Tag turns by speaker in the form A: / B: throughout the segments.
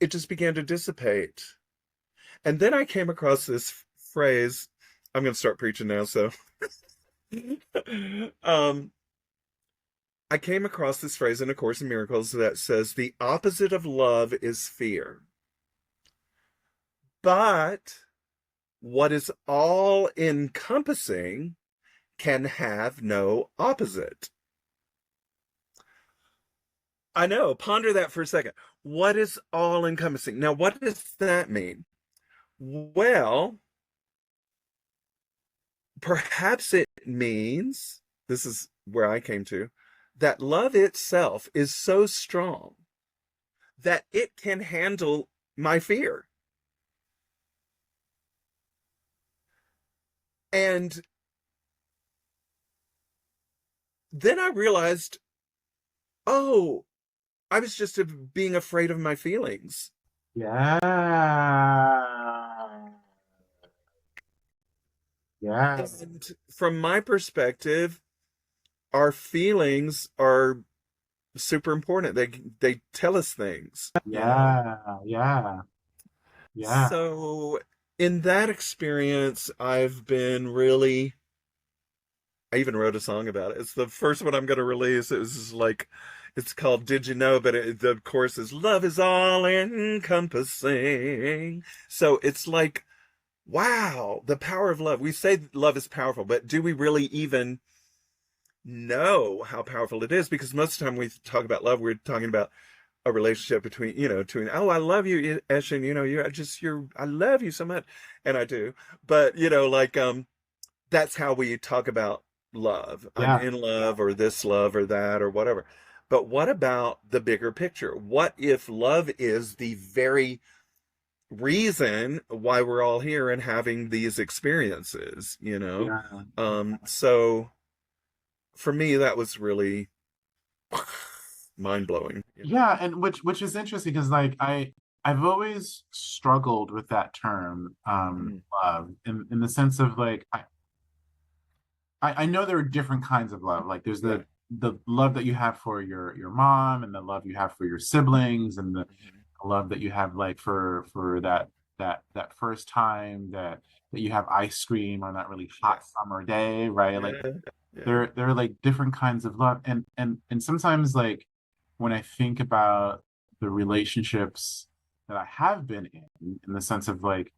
A: it just began to dissipate. And then I came across this phrase. I'm going to start preaching now, so um, I came across this phrase in A Course in Miracles that says the opposite of love is fear. But what is all encompassing can have no opposite. I know, ponder that for a second. What is all encompassing? Now, what does that mean? Well, perhaps it means, this is where I came to, that love itself is so strong that it can handle my fear. And then I realized, oh, I was just being afraid of my feelings.
B: Yeah. Yeah.
A: And from my perspective, our feelings are super important. They tell us things, you know.
B: Yeah. Yeah. Yeah.
A: So in that experience, I've been really, I even wrote a song about it. It's the first one I'm going to release. It was like, it's called Did You Know? But the chorus is love is all encompassing. So it's like, wow, the power of love. We say love is powerful, but do we really even know how powerful it is? Because most of the time we talk about love, we're talking about a relationship between, oh, I love you, Eshin, I love you so much. And I do. But, that's how we talk about love. I'm
B: Yeah.
A: in love or this love or that or whatever. But what about the bigger picture? What if love is the very reason why we're all here and having these experiences, you know?
B: Yeah.
A: So for me, that was really mind blowing.
B: Yeah, and which is interesting because like I've always struggled with that term,
A: Mm,
B: love, in the sense of like I know there are different kinds of love. Like there's
A: right.
B: the love that you have for your mom, and the love you have for your siblings, and the
A: Mhm.
B: love that you have like for that first time that you have ice cream on that really hot
A: Yes.
B: summer day, right? Like
A: Yeah. Yeah.
B: there are like different kinds of love, and sometimes like when I think about the relationships that I have been in the sense of like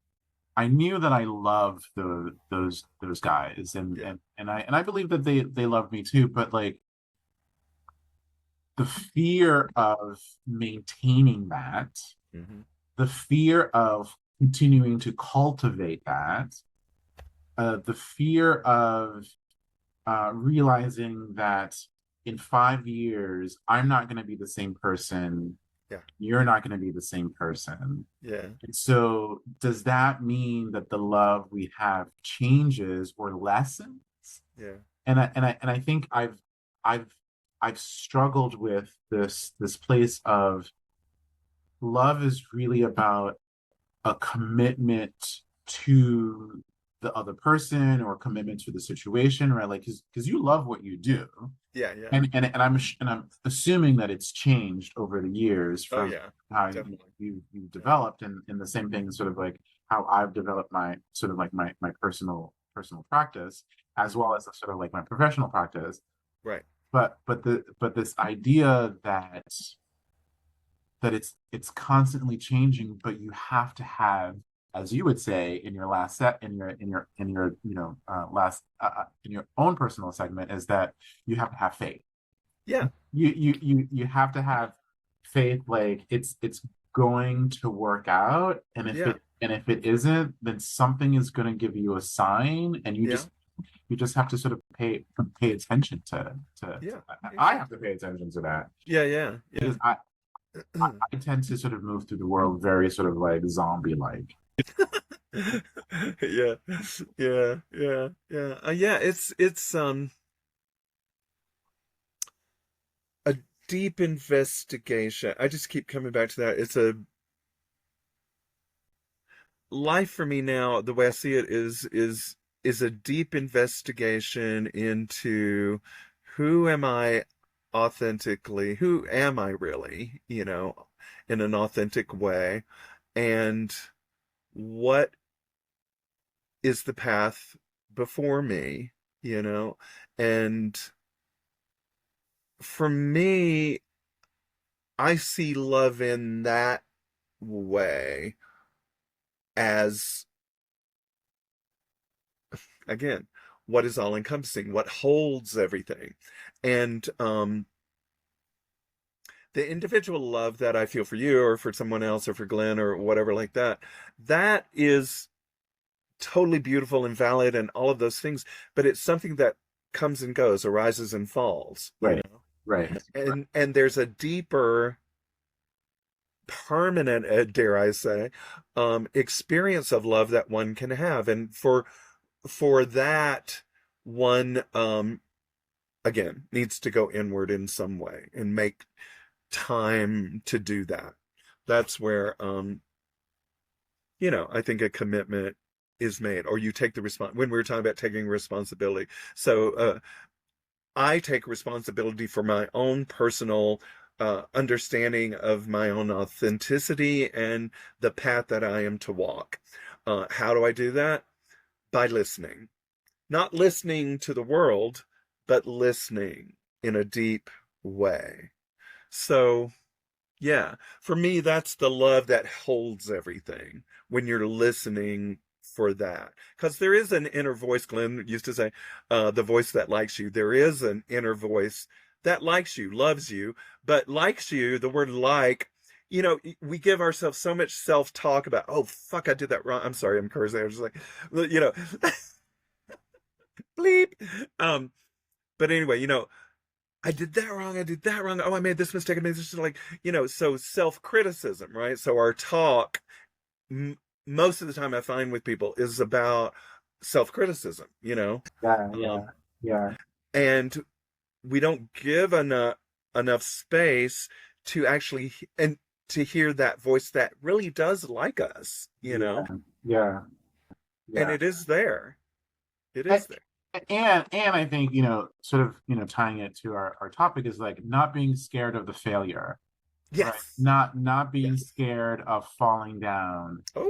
B: I knew that I loved those guys,
A: Yeah.
B: and I believe that they love me too, but like the fear of maintaining that,
A: Hmm.
B: the fear of continuing to cultivate that, the fear of realizing that in 5 years I'm not going to be the same person,
A: Yeah.
B: you're not going to be the same person.
A: Yeah.
B: And so, does that mean that the love we have changes or lessens?
A: Yeah.
B: And I think I've I've struggled with this place of love is really about a commitment to the other person or commitment to the situation, right? Like, because you love what you do,
A: Yeah. Yeah.
B: and I'm assuming that it's changed over the years
A: Oh
B: from
A: yeah.
B: how
A: Definitely.
B: you've developed, and the same thing sort of like how I've developed my sort of like my personal practice as well
A: Hmm.
B: as sort of like my professional practice.
A: Right.
B: But this idea that it's constantly changing, but you have to have, as you would say in your last set in your last in your own personal segment, is that you have to have faith.
A: Yeah.
B: You have to have faith, like it's going to work out,
A: Yeah.
B: and if it isn't, then something is going to give you a sign, and
A: Yeah.
B: you just have to sort of pay attention to
A: Yeah.
B: I have to pay attention to that
A: Yeah. Yeah. Yeah.
B: because I tend to sort of move through the world very sort of like zombie like.
A: Yeah. Yeah. Yeah. Yeah. Yeah. It's a deep investigation. I just keep coming back to that. It's a life for me now. The way I see it is a deep investigation into who am I authentically? Who am I really? You know, in an authentic way, and what is the path before me, you know? And for me, I see love in that way as, again, what is all encompassing, what holds everything. And the individual love that I feel for you or for someone else or for Glenn or whatever like that, that is totally beautiful and valid and all of those things, but it's something that comes and goes, arises and falls, you
B: Right.
A: know?
B: Right.
A: And there's a deeper permanent, dare I say, experience of love that one can have. And for that, one again needs to go inward in some way and make time to do that. That's where I think a commitment is made, or you take the when we were talking about taking responsibility. So I take responsibility for my own personal understanding of my own authenticity and the path that I am to walk. How do I do that? By listening. Not listening to the world, but listening in a deep way. So, yeah, for me, that's the love that holds everything when you're listening for that. Because there is an inner voice, Glenn used to say, the voice that likes you. There is an inner voice that likes you, loves you, but likes you, the word like, we give ourselves so much self-talk about, oh, fuck, I did that wrong. I'm sorry, I'm cursing. I was just like, bleep. But anyway, I did that wrong. I did that wrong. Oh, I made this mistake. I made this, like, so self-criticism, right? So our talk, most of the time I find with people is about self-criticism,
B: Yeah, yeah.
A: And we don't give enough space to actually, and to hear that voice that really does like us,
B: Yeah.
A: And it is there. It is there.
B: And I think, sort of, tying it to our topic is like not being scared of the failure.
A: Yes.
B: Right? Not being scared of falling down.
A: Oh,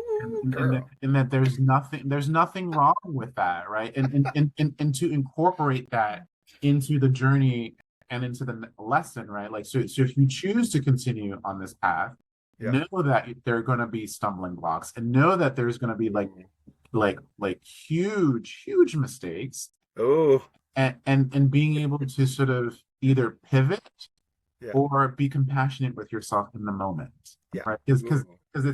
B: and that there's nothing wrong with that, right? And to incorporate that into the journey and into the lesson, right? Like, so if you choose to continue on this path, know that there are going to be stumbling blocks, and know that there's going to be like huge mistakes.
A: Oh.
B: And being able to sort of either pivot or be compassionate with yourself in the moment. Right? Because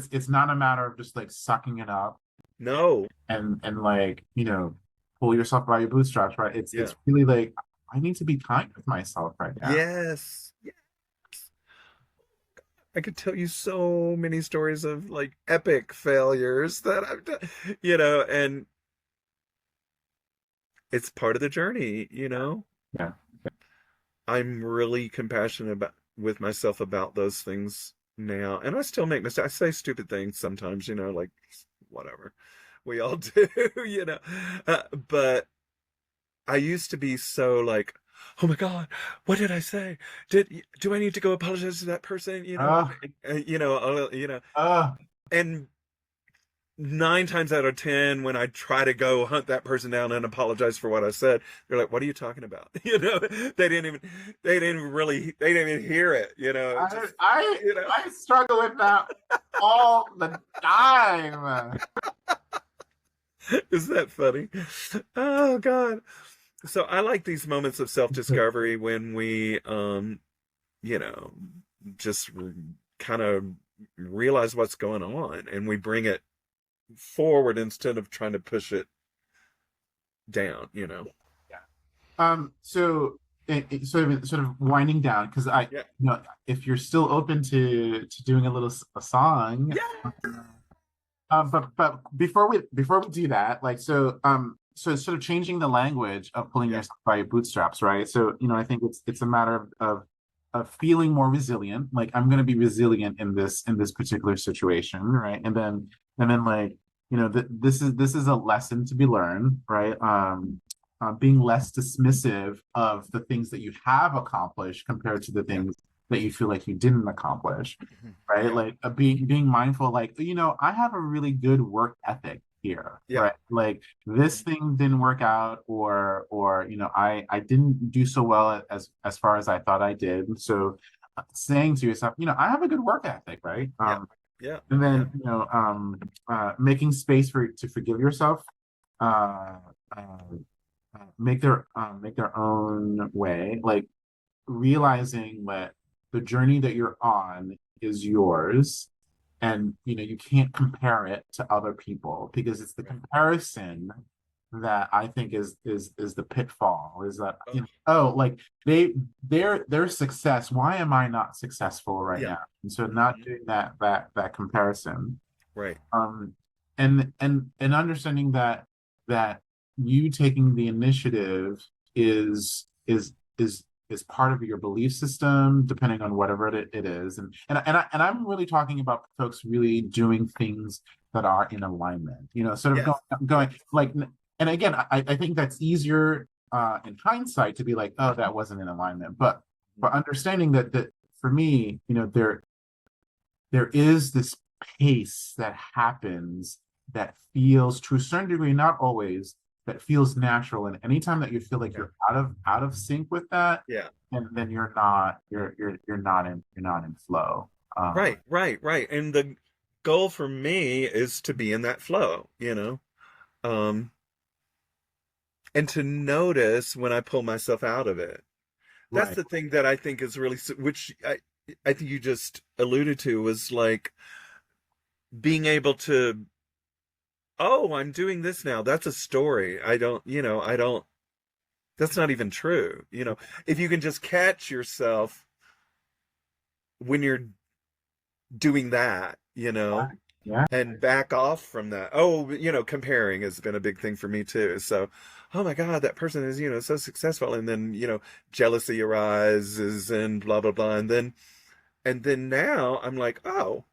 B: it's not a matter of just like sucking it up.
A: No.
B: And like, pull yourself by your bootstraps, right? It's really like, I need to be kind with myself right now.
A: Yes. I could tell you so many stories of like epic failures that I've done, and it's part of the journey,
B: Yeah.
A: I'm really compassionate with myself about those things now. And I still make mistakes. I say stupid things sometimes, like whatever. We all do, but I used to be so like, oh my God, what did I say? Do I need to go apologize to that person? And 9 times out of 10, when I try to go hunt that person down and apologize for what I said, they're like, "What are you talking about?" They didn't even hear it.
B: I struggle with that all the time.
A: Isn't that funny? Oh God. So I like these moments of self-discovery when we, just kind of realize what's going on and we bring it forward instead of trying to push it down.
B: So sort of winding down, because if you're still open to doing a song. But before we do that, like, so sort of changing the language of pulling yourself by your bootstraps, right? So I think it's a matter of feeling more resilient. Like, I'm going to be resilient in this particular situation, right? And then like, this is a lesson to be learned, right? Being less dismissive of the things that you have accomplished compared to the things that you feel like you didn't accomplish,
A: Mhm.
B: right?
A: Yeah.
B: Like being mindful, like, I have a really good work ethic here,
A: Yeah.
B: right? Like this
A: Mhm.
B: thing didn't work out, or I didn't do so well as far as I thought I did. So saying to yourself, I have a good work ethic, right?
A: Yeah. Yeah.
B: And
A: Yeah.
B: then making space for to forgive yourself, uh, uh, make their own way, like realizing that the journey that you're on is yours, and you can't compare it to other people, because it's the
A: Right.
B: comparison that I think is the pitfall, is that
A: Oh,
B: oh, like their success, why am I not successful right
A: yeah.
B: now? And so not
A: Hmm.
B: doing that comparison,
A: Right.
B: um and understanding that you taking the initiative is part of your belief system, depending on whatever it is. And I'm really talking about folks really doing things that are in alignment, sort of
A: Yes.
B: going
A: Yes.
B: like. And again, I think that's easier in hindsight to be like, oh, that wasn't in alignment, but
A: Mhm.
B: understanding that for me, there is this pace that happens that feels, to a certain degree, not always, that feels natural. And anytime that you feel like
A: Yeah.
B: you're out of sync with that,
A: Yeah.
B: and then you're not in flow.
A: Right. Right. Right. And the goal for me is to be in that flow, um, and to notice when I pull myself out of it. That's
B: Right.
A: the thing that I think is really, which I think you just alluded to, was like being able to, oh, I'm doing this now. That's a story. I don't, that's not even true. If you can just catch yourself when you're doing that,
B: Yeah.
A: and back off from that. Oh, comparing has been a big thing for me too. So, oh my God, that person is, so successful. And then, jealousy arises and blah, blah, blah. And then now I'm like, oh,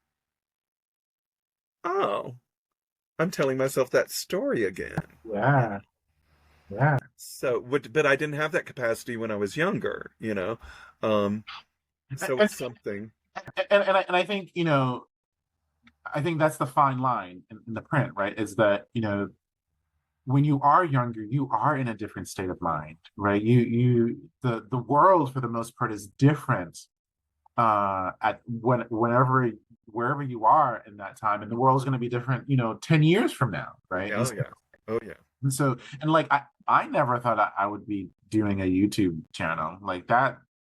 A: I'm telling myself that story again.
B: Yeah. Yeah.
A: So, but I didn't have that capacity when I was younger, Um, so
B: And
A: it's something.
B: and I think, I think that's the fine line in the print, right? Is that, when you are younger, you are in a different state of mind, right? The world for the most part is different at whenever wherever you are in that time, and the world's going to be different 10 years from now, right?
A: Oh yeah. Oh yeah.
B: And like I never thought I would be doing a YouTube channel like that.